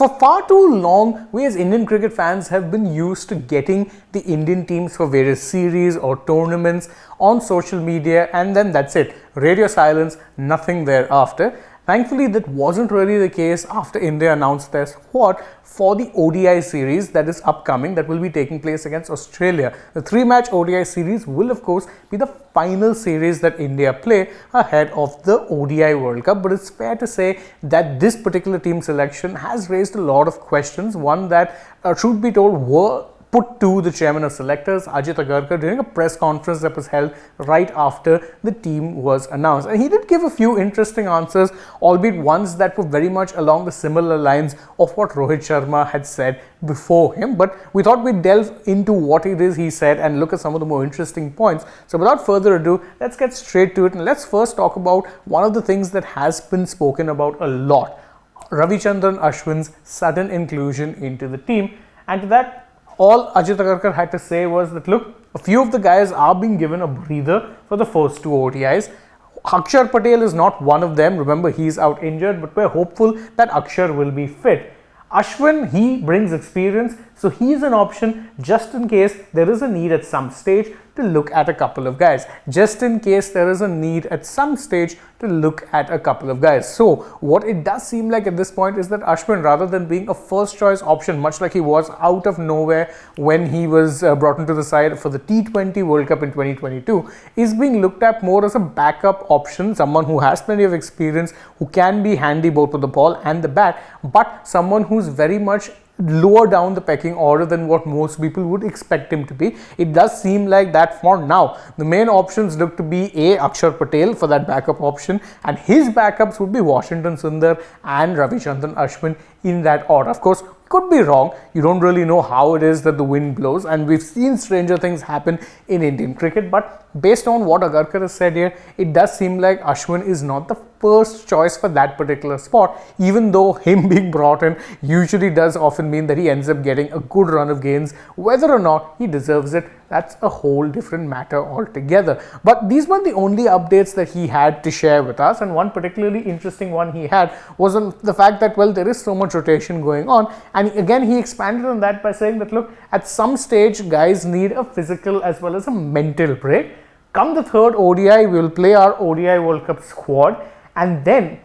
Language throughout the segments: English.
For far too long, we as Indian cricket fans have been used to getting the Indian teams for various series or tournaments on social media, and then that's it. Radio silence, nothing thereafter. Thankfully, that wasn't really the case after India announced their squad for the ODI series that is upcoming, that will be taking place against Australia. The 3-match ODI series will, of course, be the final series that India play ahead of the ODI World Cup. But it's fair to say that this particular team selection has raised a lot of questions. One that, truth be told, were put to the chairman of selectors, Ajit Agarkar, during a press conference that was held right after the team was announced. And he did give a few interesting answers, albeit ones that were very much along the similar lines of what Rohit Sharma had said before him. But we thought we'd delve into what it is he said and look at some of the more interesting points. So without further ado, let's get straight to it. And let's first talk about one of the things that has been spoken about a lot: Ravichandran Ashwin's sudden inclusion into the team. And to that, all Ajit Agarkar had to say was that, look, a few of the guys are being given a breather for the first two ODIs. Akshar Patel is not one of them. Remember, he's out injured, but we're hopeful that Akshar will be fit. Ashwin, he brings experience, so he's an option just in case there is a need at some stage to look at a couple of guys. Just in case there is a need at some stage to look at a couple of guys. So what it does seem like at this point is that Ashwin, rather than being a first choice option, much like he was out of nowhere when he was brought into the side for the T20 World Cup in 2022, is being looked at more as a backup option, someone who has plenty of experience, who can be handy both with the ball and the bat, but someone who's very much lower down the pecking order than what most people would expect him to be. It does seem like that for now. The main options look to be Akshar Patel for that backup option, and his backups would be Washington Sundar and Ravichandran Ashwin in that order. Of course, could be wrong. You don't really know how it is that the wind blows, and we've seen stranger things happen in Indian cricket, but based on what Agarkar has said here, it does seem like Ashwin is not the first choice for that particular spot, even though him being brought in usually does often mean that he ends up getting a good run of games. Whether or not he deserves it, that's a whole different matter altogether. But these were the only updates that he had to share with us, and one particularly interesting one he had was on the fact that, well, there is so much rotation going on, and again he expanded on that by saying that, look, at some stage guys need a physical as well as a mental break. Come the third ODI, we will play our ODI World Cup squad. And then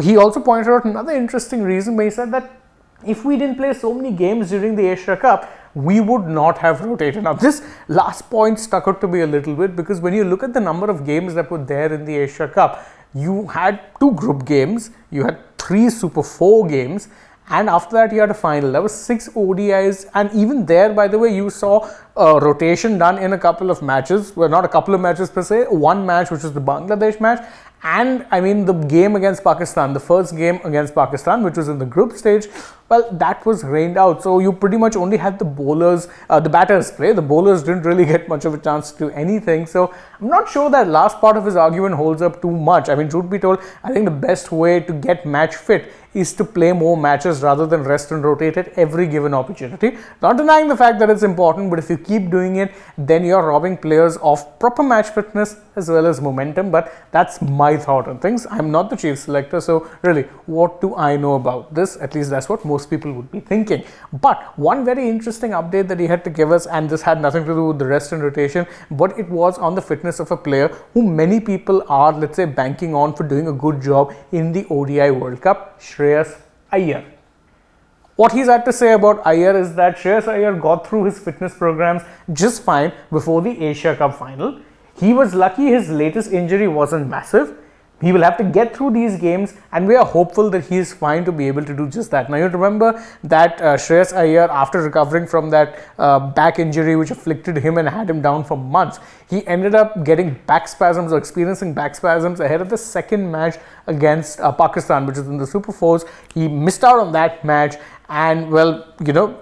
he also pointed out another interesting reason where he said that if we didn't play so many games during the Asia Cup, we would not have rotated. Now, this last point stuck out to me a little bit, because when you look at the number of games that were there in the Asia Cup, you had 2 group games, you had 3 Super 4 games, and after that you had a final. There was 6 ODIs, and even there, by the way, you saw rotation done in a couple of matches. Well, not a couple of matches per se, one match, which was the Bangladesh match, and I mean the game against Pakistan, the first game against Pakistan, which was in the group stage, well, that was rained out. So you pretty much only had the bowlers, the batters play. The bowlers didn't really get much of a chance to do anything. So I'm not sure that last part of his argument holds up too much. I mean, truth be told, I think the best way to get match fit is to play more matches rather than rest and rotate at every given opportunity. Not denying the fact that it's important, but if you keep doing it, then you're robbing players of proper match fitness as well as momentum. But that's my thought on things. I'm not the chief selector, so really, what do I know about this? At least that's what most people would be thinking. But one very interesting update that he had to give us, and this had nothing to do with the rest and rotation, but it was on the fitness of a player who many people are, let's say, banking on for doing a good job in the ODI World Cup, Shreyas Iyer. What he's had to say about Iyer is that Shreyas Iyer got through his fitness programs just fine before the Asia Cup final. He was lucky his latest injury wasn't massive. He will have to get through these games, and we are hopeful that he is fine to be able to do just that. Now, you remember that Shreyas Iyer, after recovering from that back injury which afflicted him and had him down for months, he ended up getting back spasms or experiencing back spasms ahead of the second match against Pakistan, which is in the Super 4s. He missed out on that match, and well, you know,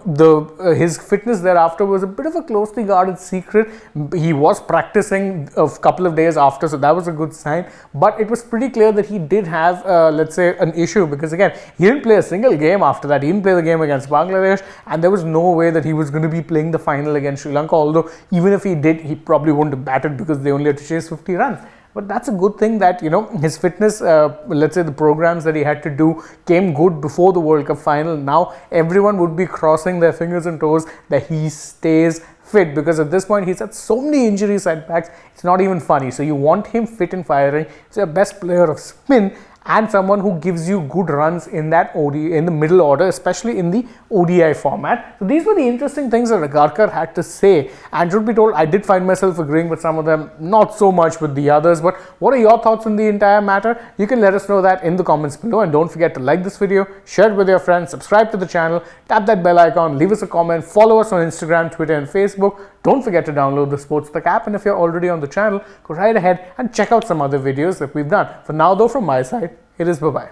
his fitness thereafter was a bit of a closely guarded secret. He was practicing a couple of days after, so that was a good sign, but it was pretty clear that he did have let's say an issue, because again, he didn't play a single game after that. He didn't play the game against Bangladesh, and there was no way that he was going to be playing the final against Sri Lanka, although even if he did, he probably wouldn't have batted because they only had to chase 50 runs. But that's a good thing that, his fitness, let's say the programs that he had to do came good before the World Cup final. Now everyone would be crossing their fingers and toes that he stays fit, because at this point he's had so many injury setbacks, it's not even funny. So you want him fit and firing. He's your best player of spin and someone who gives you good runs in that in the middle order, especially in the ODI format. So these were the interesting things that Agarkar had to say, and should be told, I did find myself agreeing with some of them, not so much with the others. But what are your thoughts on the entire matter? You can let us know that in the comments below, and don't forget to like this video, share it with your friends, subscribe to the channel, tap that bell icon, leave us a comment, follow us on Instagram, Twitter and Facebook. Don't forget to download the AajTak app, and if you're already on the channel, go right ahead and check out some other videos that we've done. For now though, from my side, it is bye-bye.